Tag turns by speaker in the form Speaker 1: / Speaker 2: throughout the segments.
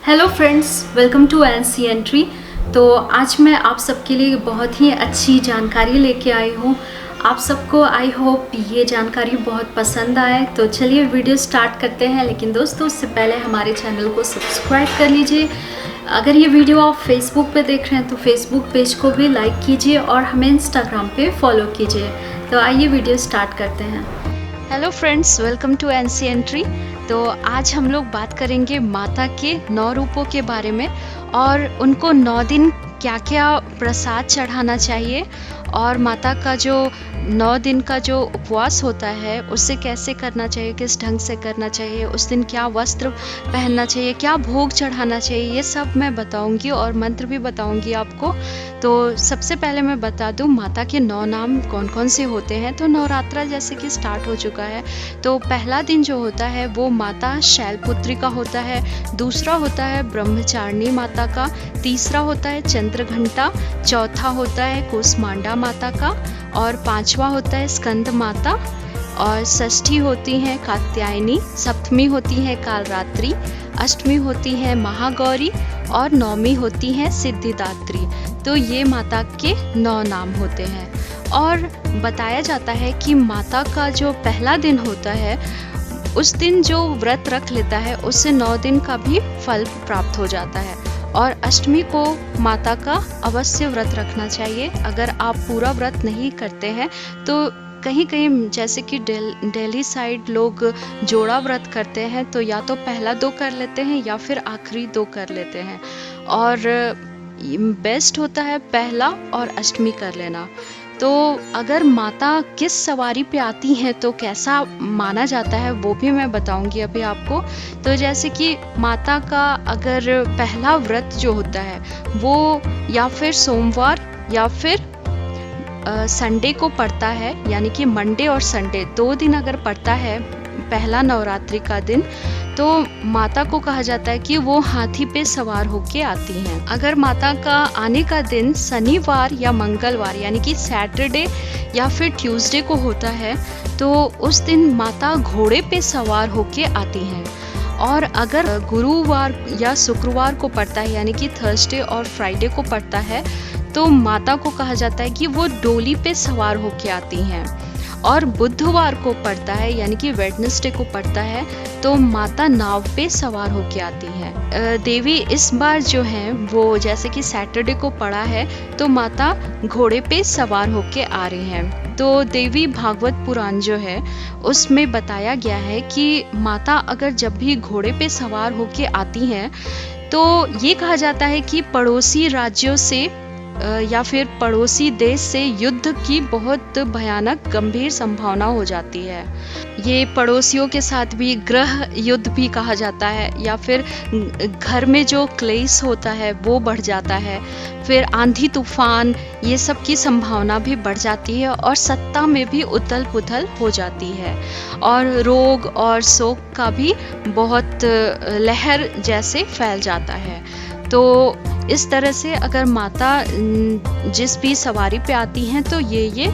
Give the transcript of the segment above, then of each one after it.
Speaker 1: Hello friends, welcome to NC entry. तो आज मैं आप सबके लिए बहुत ही अच्छी जानकारी लेके आई हूँ। आप सबको आई होप ये जानकारी बहुत पसंद आए। तो चलिए वीडियो स्टार्ट करते हैं। लेकिन दोस्तों, उससे पहले हमारे चैनल को सब्सक्राइब कर लीजिए। अगर ये वीडियो आप फेसबुक पे देख रहे हैं तो फेसबुक पेज को भी लाइक कीजिए और हमें इंस्टाग्राम पे फॉलो कीजिए। तो आइए वीडियो स्टार्ट करते हैं। Hello friends, welcome to NC entry. तो आज हम लोग बात करेंगे माता के 9 रूपों के बारे में और उनको 9 दिन क्या क्या प्रसाद चढ़ाना चाहिए और माता का जो 9 दिन का जो उपवास होता है उससे कैसे करना चाहिए, किस ढंग से करना चाहिए, उस दिन क्या वस्त्र पहनना चाहिए, क्या भोग चढ़ाना चाहिए, ये सब मैं बताऊंगी और मंत्र भी बताऊंगी आपको। तो सबसे पहले मैं बता दूं माता के 9 नाम कौन कौन से होते हैं। तो नवरात्रा जैसे कि स्टार्ट हो चुका है, तो पहला दिन जो होता है वो माता शैलपुत्री का होता है, दूसरा होता है ब्रह्मचारिणी माता का, तीसरा होता है चंद्रघंटा, चौथा होता है कूष्मांडा माता का और पांचवा होता है स्कंद माता और षष्ठी होती है कात्यायनी, सप्तमी होती है कालरात्रि, अष्टमी होती है महागौरी और नौमी होती है सिद्धिदात्री। तो ये माता के 9 नाम होते हैं। और बताया जाता है कि माता का जो पहला दिन होता है उस दिन जो व्रत रख लेता है उससे 9 दिन का भी फल प्राप्त हो जाता है। और अष्टमी को माता का अवश्य व्रत रखना चाहिए। अगर आप पूरा व्रत नहीं करते हैं तो कहीं कहीं जैसे कि दिल्ली साइड लोग जोड़ा व्रत करते हैं, तो या तो पहला 2 कर लेते हैं या फिर आखिरी 2 कर लेते हैं। और बेस्ट होता है पहला और अष्टमी कर लेना। तो अगर माता किस सवारी पे आती हैं तो कैसा माना जाता है वो भी मैं बताऊंगी अभी आपको। तो जैसे कि माता का अगर पहला व्रत जो होता है वो या फिर सोमवार या फिर संडे को पड़ता है, यानी कि मंडे और संडे 2 दिन अगर पड़ता है पहला नवरात्रि का दिन, तो माता को कहा जाता है कि वो हाथी पे सवार होके आती हैं। अगर माता का आने का दिन शनिवार या मंगलवार यानी कि सैटरडे या फिर ट्यूसडे को होता है तो उस दिन माता घोड़े पे सवार होके आती हैं। और अगर गुरुवार या शुक्रवार को पड़ता है यानी कि थर्सडे और फ्राइडे को पड़ता है तो माता को कहा जाता है कि वो डोली पे सवार होके आती हैं। और बुधवार को पड़ता है यानी कि वेडनेसडे को पड़ता है तो माता नाव पे सवार होके आती है। देवी इस बार जो है वो जैसे कि सैटरडे को पड़ा है तो माता घोड़े पे सवार होके आ रही हैं। तो देवी भागवत पुराण जो है उसमें बताया गया है कि माता अगर जब भी घोड़े पे सवार होके आती हैं तो ये कहा जाता है कि पड़ोसी राज्यों से या फिर पड़ोसी देश से युद्ध की बहुत भयानक गंभीर संभावना हो जाती है। ये पड़ोसियों के साथ भी गृह युद्ध भी कहा जाता है, या फिर घर में जो क्लेश होता है वो बढ़ जाता है, फिर आंधी तूफान ये सब की संभावना भी बढ़ जाती है और सत्ता में भी उथल पुथल हो जाती है और रोग और शोक का भी बहुत लहर जैसे फैल जाता है। तो इस तरह से अगर माता जिस भी सवारी पे आती हैं तो ये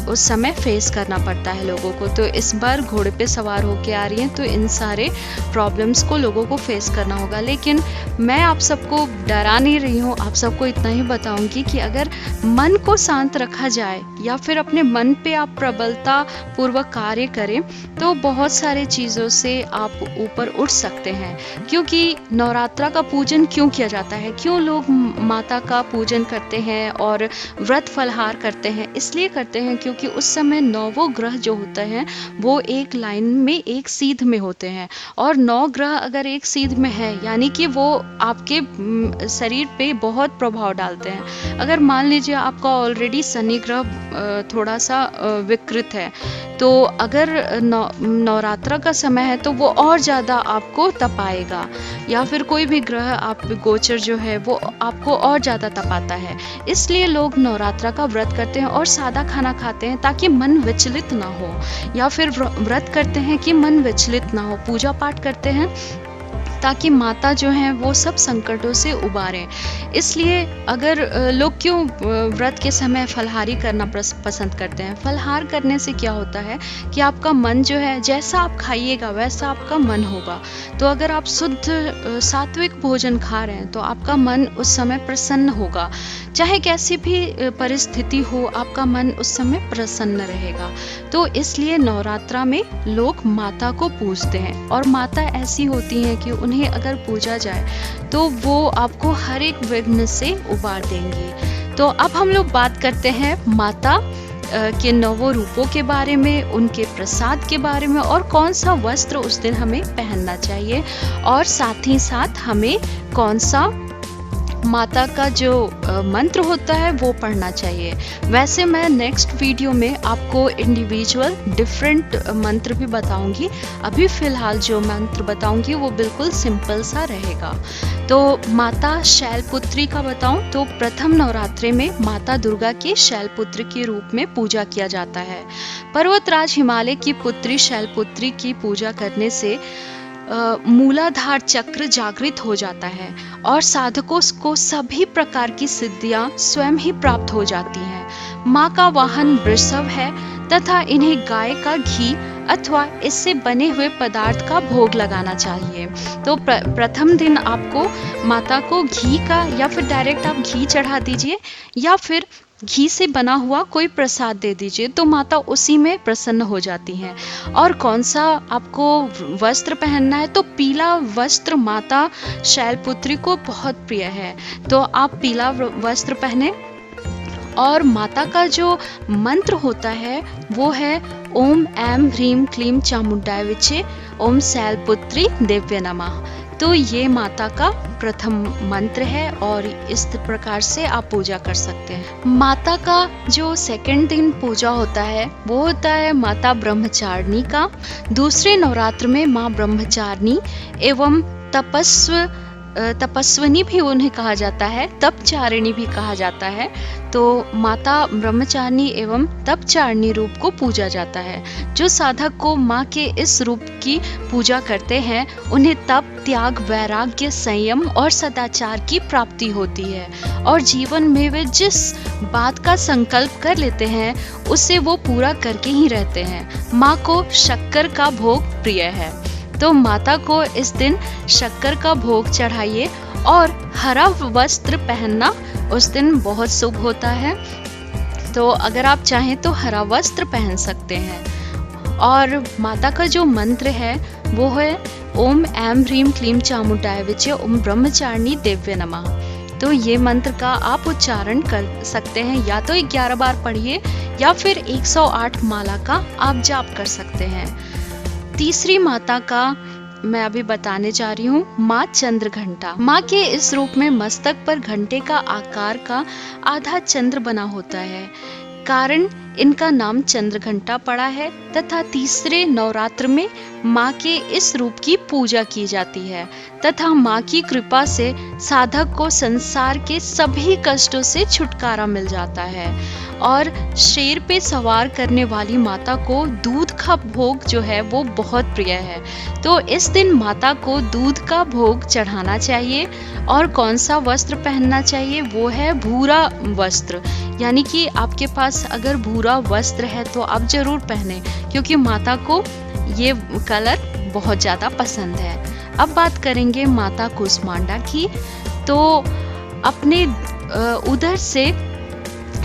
Speaker 1: उस समय फेस करना पड़ता है लोगों को। तो इस बार घोड़े पे सवार होके आ रही हैं तो इन सारे प्रॉब्लम्स को लोगों को फेस करना होगा। लेकिन मैं आप सबको डरा नहीं रही हूँ, आप सबको इतना ही बताऊंगी कि अगर मन को शांत रखा जाए या फिर अपने मन पे आप प्रबलता पूर्वक कार्य करें तो बहुत सारे चीज़ों से आप ऊपर उठ सकते हैं। क्योंकि नवरात्रा का पूजन क्यों किया जाता है, क्यों लोग माता का पूजन करते हैं और व्रत फलहार करते हैं, इसलिए करते हैं क्योंकि उस समय 9 ग्रह जो होते हैं वो एक लाइन में एक सीध में होते हैं। और 9 ग्रह अगर एक सीध में है यानी कि वो आपके शरीर पे बहुत प्रभाव डालते हैं। अगर मान लीजिए आपका ऑलरेडी शनि ग्रह थोड़ा सा विकृत है तो अगर नवरात्रा का समय है तो वो और ज़्यादा आपको तपाएगा, या फिर कोई भी ग्रह आप गोचर जो है वो आपको और ज़्यादा तपाता है। इसलिए लोग नवरात्रा का व्रत करते हैं और सादा खाना खाते हैं ताकि मन विचलित ना हो, या फिर व्रत करते हैं कि मन विचलित ना हो, पूजा पाठ करते हैं
Speaker 2: ताकि माता जो हैं वो सब संकटों से उबारें। इसलिए अगर लोग क्यों व्रत के समय फलाहारी करना पसंद करते हैं? फलाहार करने से क्या होता है कि आपका मन जो है, जैसा आप खाइएगा वैसा आपका मन होगा। तो अगर आप शुद्ध सात्विक भोजन खा रहे हैं तो आपका मन उस समय प्रसन्न होगा। चाहे कैसी भी परिस्थिति हो, आपका मन उस समय प्रसन्न रहेगा। तो इसलिए नवरात्रा में लोग माता को पूजते हैं, और माता ऐसी होती हैं कि उन्हें अगर पूजा जाए तो वो आपको हर एक विघ्न से उबार देंगी। तो अब हम लोग बात करते हैं माता के नवों रूपों के बारे में, उनके प्रसाद के बारे में, और कौन सा वस्त्र उस दिन हमें पहनना चाहिए, और साथ ही साथ हमें कौन सा माता का जो मंत्र होता है वो पढ़ना चाहिए। वैसे मैं नेक्स्ट वीडियो में आपको इंडिविजुअल डिफरेंट मंत्र भी बताऊंगी। अभी फ़िलहाल जो मंत्र बताऊंगी वो बिल्कुल सिंपल सा रहेगा। तो माता शैलपुत्री का बताऊं तो प्रथम नवरात्रि में माता दुर्गा के शैलपुत्री के रूप में पूजा किया जाता है। पर्वतराज हिमालय की पुत्री शैलपुत्री की पूजा करने से मूलाधार चक्र जागृत हो जाता है और साधकों को सभी प्रकार की सिद्धियां स्वयं ही प्राप्त हो जाती हैं। माँ का वाहन वृषभ है तथा इन्हें गाय का घी अथवा इससे बने हुए पदार्थ का भोग लगाना चाहिए। तो प्रथम दिन आपको माता को घी का, या फिर डायरेक्ट आप घी चढ़ा दीजिए, या फिर घी से बना हुआ कोई प्रसाद दे दीजिए, तो माता उसी में प्रसन्न हो जाती हैं। और कौन सा आपको वस्त्र पहनना है, तो पीला वस्त्र माता शैलपुत्री को बहुत प्रिय है, तो आप पीला वस्त्र पहने। और माता का जो मंत्र होता है वो है ओम ऐं ह्रीं क्लीं चामुंडाय विचे ओम शैलपुत्री देव्य नमः। तो ये माता का प्रथम मंत्र है और इस प्रकार से आप पूजा कर सकते हैं। माता का जो सेकंड दिन पूजा होता है वो होता है माता ब्रह्मचारिणी का। दूसरे नवरात्र में माँ ब्रह्मचारिणी एवं तपस्विनी भी उन्हें कहा जाता है, तपचारिणी भी कहा जाता है। तो माता ब्रह्मचारिणी एवं तपचारिणी रूप को पूजा जाता है। जो साधक को माँ के इस रूप की पूजा करते हैं उन्हें तप, त्याग, वैराग्य, संयम और सदाचार की प्राप्ति होती है, और जीवन में वे जिस बात का संकल्प कर लेते हैं उसे वो पूरा करके ही रहते हैं। माँ को शक्कर का भोग प्रिय है, तो माता को इस दिन शक्कर का भोग चढ़ाइए। और हरा वस्त्र पहनना उस दिन बहुत शुभ होता है, तो अगर आप चाहें तो हरा वस्त्र पहन सकते हैं। और माता का जो मंत्र है वो है ओम ऐं ह्रीं क्लीं चामुंडाय विचे ओम ब्रह्मचारिणी देव्य नमः। तो ये मंत्र का आप उच्चारण कर सकते हैं, या तो 11 बार पढ़िए या फिर 108 माला का आप जाप कर सकते हैं। तीसरी माता का मैं अभी बताने जा रही हूँ, माँ चंद्रघंटा। माँ के इस रूप में मस्तक पर घंटे का आकार का आधा चंद्र बना होता है, कारण इनका नाम चंद्रघंटा पड़ा है। तथा तीसरे नवरात्र में माँ के इस रूप की पूजा की जाती है, तथा माँ की कृपा से साधक को संसार के सभी कष्टों से छुटकारा मिल जाता है। और शेर पे सवार करने वाली माता को दूध का भोग जो है वो बहुत प्रिय है, तो इस दिन माता को दूध का भोग चढ़ाना चाहिए। और कौन सा वस्त्र पहनना चाहिए, वो है भूरा वस्त्र, यानी कि आपके पास अगर भूरा वस्त्र है तो आप जरूर पहने, क्योंकि माता को ये कलर बहुत ज़्यादा पसंद है। अब बात करेंगे माता कूष्मांडा की। तो अपने उदर से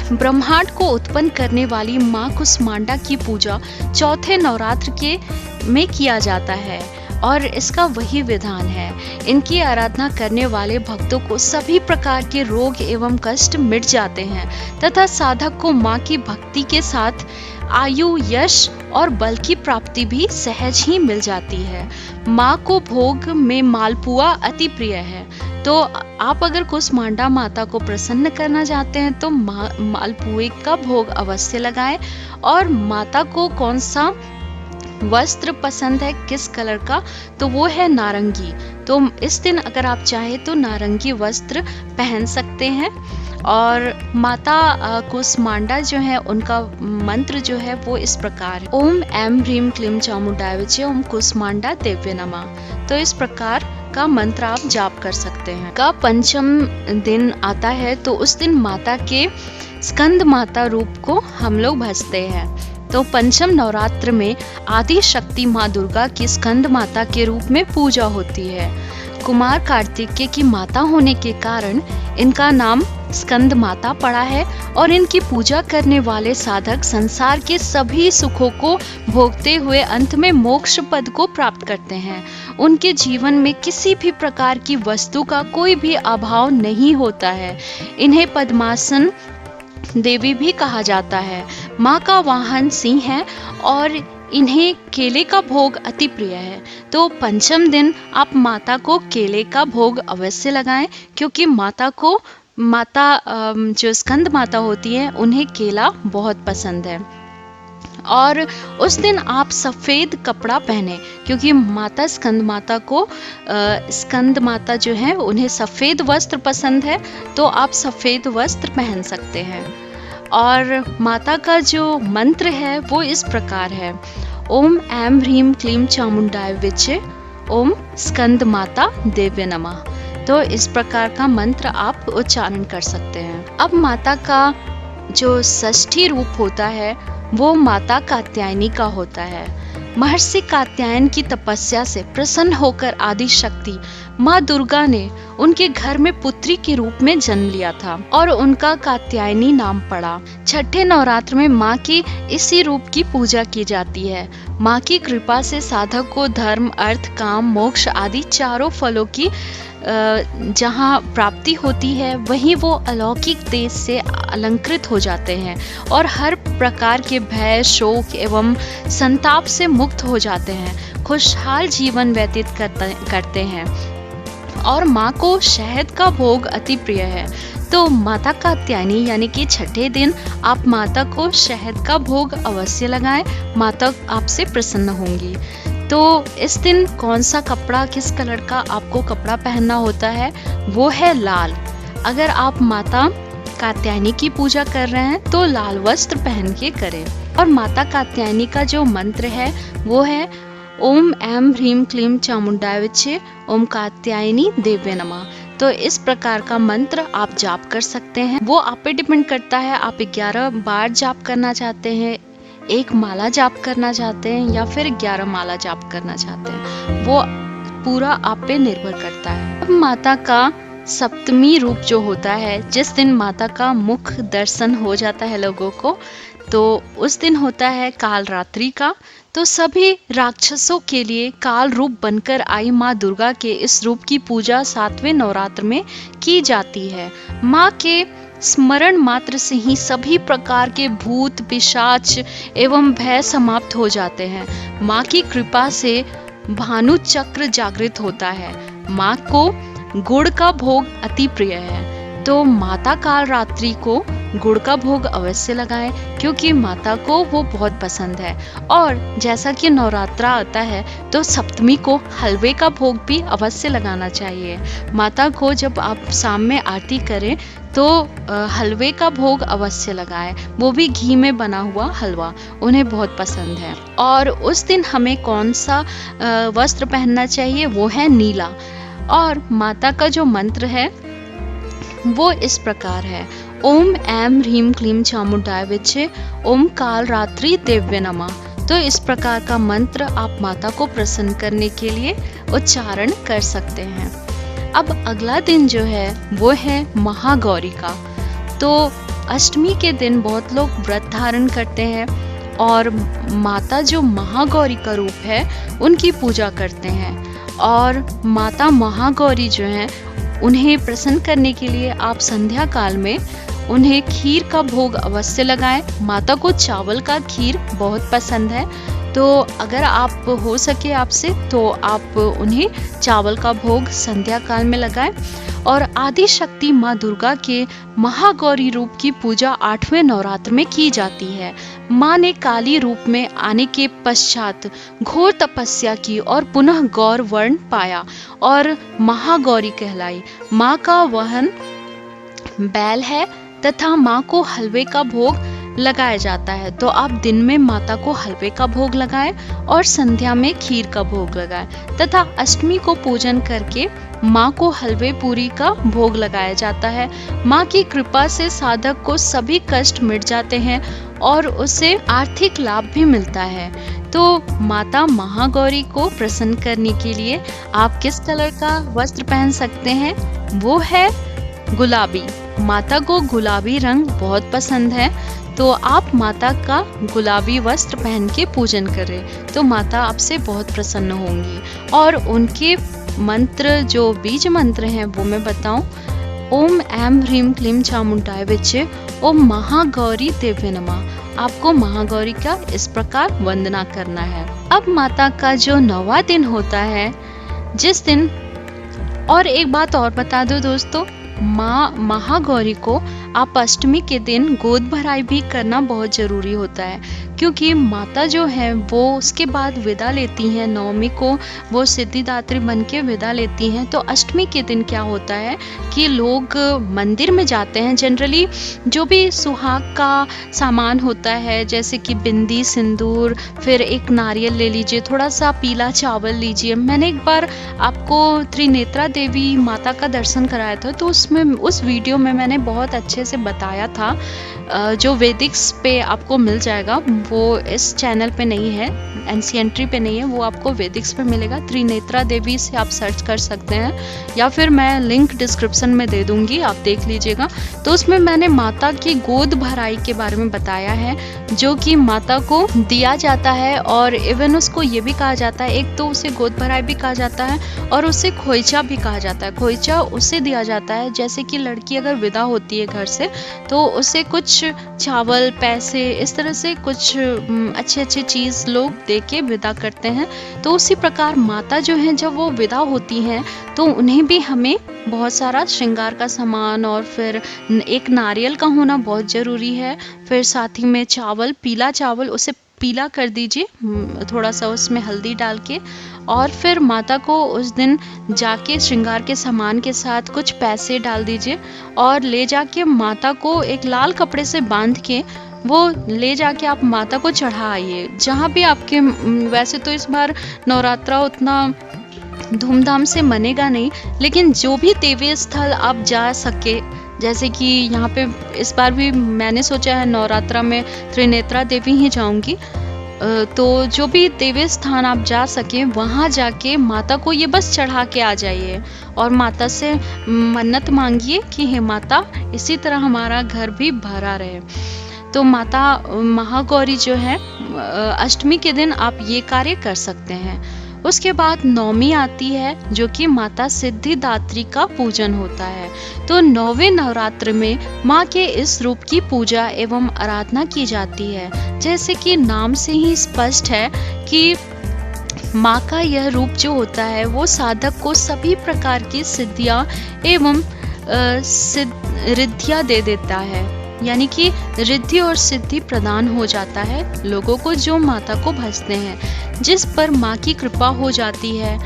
Speaker 2: ब्रह्मांड को उत्पन्न करने वाली माँ कूष्मांडा की पूजा चौथे नवरात्र के में किया जाता है, और इसका वही विधान है। इनकी आराधना करने वाले भक्तों को सभी प्रकार के रोग एवं कष्ट मिट जाते हैं, तथा साधक को माँ की भक्ति के साथ आयु, यश और बल की प्राप्ति भी सहज ही मिल जाती है। माँ को भोग में मालपुआ अति प्रिय है, तो आप अगर कूष्मांडा माता को प्रसन्न करना चाहते हैं तो मालपुए का भोग अवश्य लगाएं। और माता को कौन सा वस्त्र पसंद है, किस कलर का, तो वो है नारंगी। तो इस दिन अगर आप चाहें तो नारंगी वस्त्र पहन सकते हैं। और माता कूष्मांडा जो है उनका मंत्र जो है वो इस प्रकार है, ओम ऐं ह्रीं क्लीं चामुंडाय विचे ओम कूष्मांडा देव्य नमः। तो इस प्रकार का मंत्र आप जाप कर सकते हैं। का पंचम दिन आता है तो उस दिन माता के स्कंद माता रूप को हम लोग भजते हैं। तो पंचम नवरात्र में आदि शक्ति माँ दुर्गा की स्कंद माता के रूप में पूजा होती है। कुमार कार्तिकेय की माता होने के कारण इनका नाम स्कंद माता पड़ा है और इनकी पूजा करने वाले साधक संसार के सभी सुखों को भोगते हुए अंत में मोक्ष पद को प्राप्त करते हैं। उनके जीवन में किसी भी प्रकार की वस्तु का कोई भी अभाव नहीं होता है। इन्हें पद्मासन देवी भी कहा जाता है। माँ का वाहन सिंह है और इन्हें केले का भोग अति प्रिय है। तो पंचम दिन आप माता को केले का भोग अवश्य लगाएं, क्योंकि माता जो स्कंद माता होती है उन्हें केला बहुत पसंद है। और उस दिन आप सफ़ेद कपड़ा पहने, क्योंकि माता स्कंद माता को स्कंद माता जो है उन्हें सफ़ेद वस्त्र पसंद है, तो आप सफ़ेद वस्त्र पहन सकते हैं। और माता का जो मंत्र है वो इस प्रकार है, ओम ऐं ह्रीं क्लीं चामुंडाय विचे, ओम स्कंद माता देव्य नमः। तो इस प्रकार का मंत्र आप उच्चारण कर सकते हैं। अब माता का जो षष्ठी रूप होता है वो माता कात्यायनी का होता है। महर्षि कात्यायन की तपस्या से प्रसन्न होकर आदि शक्ति माँ दुर्गा ने उनके घर में पुत्री के रूप में जन्म लिया था और उनका कात्यायनी नाम पड़ा। छठे नवरात्र में माँ की इसी रूप की पूजा की जाती है। माँ की कृपा से साधक को धर्म, अर्थ, काम, मोक्ष आदि चारों फलों की जहाँ प्राप्ति होती है वहीं वो अलौकिक तेज से अलंकृत हो जाते हैं और हर प्रकार के भय, शोक एवं संताप से मुक्त हो जाते हैं, खुशहाल जीवन व्यतीत करते हैं। और माँ को शहद का भोग अति प्रिय है। तो माता कात्यायनी यानी कि छठे दिन आप माता को शहद का भोग अवश्य लगाएं, माता आपसे प्रसन्न होंगी। तो इस दिन कौन सा कपड़ा, किस कलर का आपको कपड़ा पहनना होता है वो है लाल। अगर आप माता कात्यायनी की पूजा कर रहे हैं तो लाल वस्त्र पहन के करें। और माता कात्यायनी का जो मंत्र है वो है ओम ऐं ह्रीं क्लीं चामुंडाय विचे, ओम कात्यायनी देव्य नमः। तो इस प्रकार का मंत्र आप जाप कर सकते हैं। वो आप पे डिपेंड करता है, आप 11 बार जाप करना चाहते हैं, एक माला जाप करना चाहते हैं या फिर 11 माला जाप करना चाहते हैं, वो पूरा आप पे निर्भर करता है। अब माता का सप्तमी रूप जो होता है, जिस दिन माता का मुख दर्शन हो जाता है लोगों को, तो उस दिन होता है काल रात्रि का। तो सभी राक्षसों के लिए काल रूप बनकर आई माँ दुर्गा के इस रूप की पूजा 7वें नवरात्र में की जाती है। माँ के स्मरण मात्र से ही सभी प्रकार के भूत, पिशाच एवं भय समाप्त हो जाते हैं। माँ की कृपा से भानु चक्र जागृत होता है। माँ को गुड़ का भोग अति प्रिय है, तो माता काल रात्रि को गुड़ का भोग अवश्य लगाएं, क्योंकि माता को वो बहुत पसंद है। और जैसा कि नवरात्रा आता है तो सप्तमी को हलवे का भोग भी अवश्य लगाना चाहिए। माता को जब आप शाम में आरती करें तो हलवे का भोग अवश्य लगाएं, वो भी घी में बना हुआ हलवा, उन्हें बहुत पसंद है। और उस दिन हमें कौन सा वस्त्र पहनना चाहिए वो है नीला। और माता का जो मंत्र है वो इस प्रकार है, ओम ऐं ह्रीं क्लीं चामुंडाय विचे, ओम काल रात्रि देव्य नमः। तो इस प्रकार का मंत्र आप माता को प्रसन्न करने के लिए उच्चारण कर सकते हैं। अब अगला दिन जो है वो है महागौरी का। तो अष्टमी के दिन बहुत लोग व्रत धारण करते हैं और माता जो महागौरी का रूप है उनकी पूजा करते हैं। और माता महागौरी जो हैं उन्हें प्रसन्न करने के लिए आप संध्या काल में उन्हें खीर का भोग अवश्य लगाएं। माता को चावल का खीर बहुत पसंद है, तो अगर आप हो सके आपसे तो आप उन्हें चावल का भोग संध्या काल में लगाएं। और आदि शक्ति माँ दुर्गा के महागौरी रूप की पूजा 8वें नवरात्र में की जाती है। माँ ने काली रूप में आने के पश्चात घोर तपस्या की और पुनः गौर वर्ण पाया और महागौरी कहलाई। माँ का वाहन बैल है तथा माँ को हलवे का भोग लगाया जाता है। तो आप दिन में माता को हलवे का भोग लगाएं और संध्या में खीर का भोग लगाएं तथा अष्टमी को पूजन करके माँ को हलवे पूरी का भोग लगाया जाता है। माँ की कृपा से साधक को सभी कष्ट मिट जाते हैं और उसे आर्थिक लाभ भी मिलता है। तो माता महागौरी को प्रसन्न करने के लिए आप किस कलर का वस्त्र पहन सकते हैं? वो है गुलाबी। माता को गुलाबी रंग बहुत पसंद है, तो आप माता का गुलाबी वस्त्र पहन के पूजन करें तो माता आपसे बहुत प्रसन्न होंगी। और उनके मंत्र, जो बीज मंत्र हैं, वो मैं बताऊं। ओम ऐं ह्रीं क्लीं चामुंडाय विचे, ओम महागौरी देवे नमः। आपको महागौरी का इस प्रकार वंदना करना है। अब माता का जो 9वां दिन होता है, जिस दिन, और एक बात और बता दो दोस्तों, माँ महागौरी को आप अष्टमी के दिन गोद भराई भी करना बहुत ज़रूरी होता है, क्योंकि माता जो है वो उसके बाद विदा लेती हैं। नवमी को वो सिद्धिदात्री बन के विदा लेती हैं। तो अष्टमी के दिन क्या होता है कि लोग मंदिर में जाते हैं। जनरली जो भी सुहाग का सामान होता है, जैसे कि बिंदी, सिंदूर, फिर एक नारियल ले लीजिए, थोड़ा सा पीला चावल लीजिए। मैंने एक बार आपको त्रिनेत्रा देवी माता का दर्शन कराया था, तो उस वीडियो में मैंने बहुत अच्छे से बताया था, जो वेदिक्स पे आपको मिल जाएगा। वो इस चैनल पे नहीं है, एनसीएंट्री पे नहीं है, वो आपको वेदिक्स पे मिलेगा। त्रिनेत्रा देवी से आप सर्च कर सकते हैं, या फिर मैं लिंक डिस्क्रिप्शन में दे दूंगी, आप देख लीजिएगा। तो उसमें मैंने माता की गोद भराई के बारे में बताया है, जो कि माता को दिया जाता है। और इवन उसको ये भी कहा जाता है, एक तो उसे गोद भराई भी कहा जाता है और उसे खोइचा भी कहा जाता है। खोइचा उसे दिया जाता है, जैसे कि लड़की अगर विदा होती है घर से, तो उसे कुछ चावल, पैसे, इस तरह से कुछ अच्छे अच्छे चीज़ लोग दे के विदा करते हैं। तो उसी प्रकार माता जो हैं, जब वो विदा होती हैं तो उन्हें भी हमें बहुत सारा श्रृंगार का सामान, और फिर एक नारियल का होना बहुत ज़रूरी है। फिर साथ ही में चावल, पीला चावल, उसे पीला कर दीजिए, थोड़ा सा उसमें हल्दी डाल के। और फिर माता को उस दिन जाके श्रृंगार के सामान के साथ कुछ पैसे डाल दीजिए और ले जाके माता को एक लाल कपड़े से बांध के वो ले जाके आप माता को चढ़ा आइए, जहाँ भी आपके। वैसे तो इस बार नवरात्रा उतना धूमधाम से मनेगा नहीं, लेकिन जो भी देवी स्थल आप जा सके, जैसे कि यहाँ पे इस बार भी मैंने सोचा है नवरात्रा में त्रिनेत्रा देवी ही जाऊंगी। तो जो भी देवी स्थान आप जा सके, वहाँ जाके माता को ये बस चढ़ा के आ जाइए और माता से मन्नत मांगिए कि हे माता, इसी तरह हमारा घर भी भरा रहे। तो माता महागौरी जो है, अष्टमी के दिन आप ये कार्य कर सकते हैं। उसके बाद नवमी आती है, जो कि माता सिद्धिदात्री का पूजन होता है। तो 9वें नवरात्र में माँ के इस रूप की पूजा एवं आराधना की जाती है। जैसे कि नाम से ही स्पष्ट है कि माँ का यह रूप जो होता है वो साधक को सभी प्रकार की सिद्धियाँ एवं रिद्धियाँ दे देता है, यानी कि रिद्धि और सिद्धि प्रदान हो जाता है लोगों को जो माता को भजते हैं। जिस पर माँ की कृपा हो जाती है,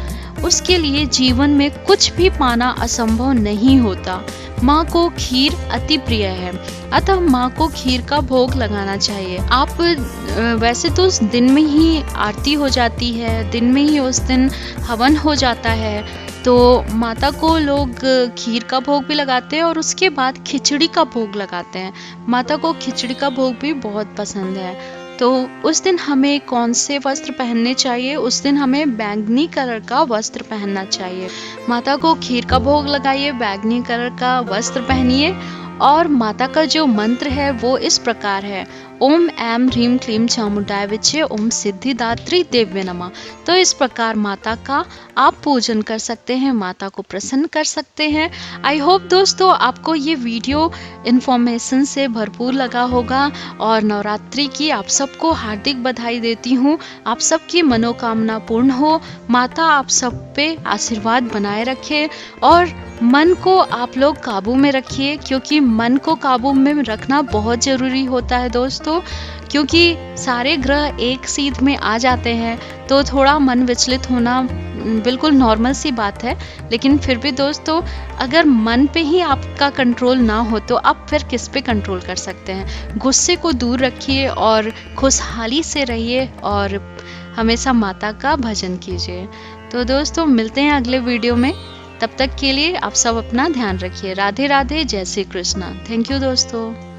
Speaker 2: उसके लिए जीवन में कुछ भी पाना असंभव नहीं होता। माँ को खीर अति प्रिय है, अतः माँ को खीर का भोग लगाना चाहिए। आप वैसे तो उस दिन में ही आरती हो जाती है, दिन में ही उस दिन हवन हो जाता है, तो माता को लोग खीर का भोग भी लगाते हैं और उसके बाद खिचड़ी का भोग लगाते हैं। माता को खिचड़ी का भोग भी बहुत पसंद है। तो उस दिन हमें कौन से वस्त्र पहनने चाहिए? उस दिन हमें बैंगनी कलर का वस्त्र पहनना चाहिए। माता को खीर का भोग लगाइए, बैंगनी कलर का वस्त्र पहनिए। और माता का जो मंत्र है वो इस प्रकार है, ओम ऐं ह्रीं क्लीं चामुंडाय विचे, ओम सिद्धिदात्री देव्ये नमः। तो इस प्रकार माता का आप पूजन कर सकते हैं, माता को प्रसन्न कर सकते हैं। आई होप दोस्तों आपको ये वीडियो इन्फॉर्मेशन से भरपूर लगा होगा, और नवरात्रि की आप सबको हार्दिक बधाई देती हूँ। आप सबकी मनोकामना पूर्ण हो, माता आप सब पे आशीर्वाद बनाए रखे, और मन को आप लोग काबू में रखिए, क्योंकि मन को काबू में रखना बहुत ज़रूरी होता है दोस्तों। क्योंकि सारे ग्रह एक सीध में आ जाते हैं, तो थोड़ा मन विचलित होना बिल्कुल नॉर्मल सी बात है, लेकिन फिर भी दोस्तों अगर मन पे ही आपका कंट्रोल ना हो तो आप फिर किस पे कंट्रोल कर सकते हैं। गुस्से को दूर रखिए और खुशहाली से रहिए और हमेशा माता का भजन कीजिए। तो दोस्तों मिलते हैं अगले वीडियो में, तब तक के लिए आप सब अपना ध्यान रखिए। राधे राधे, जय श्री कृष्णा। थैंक यू दोस्तों।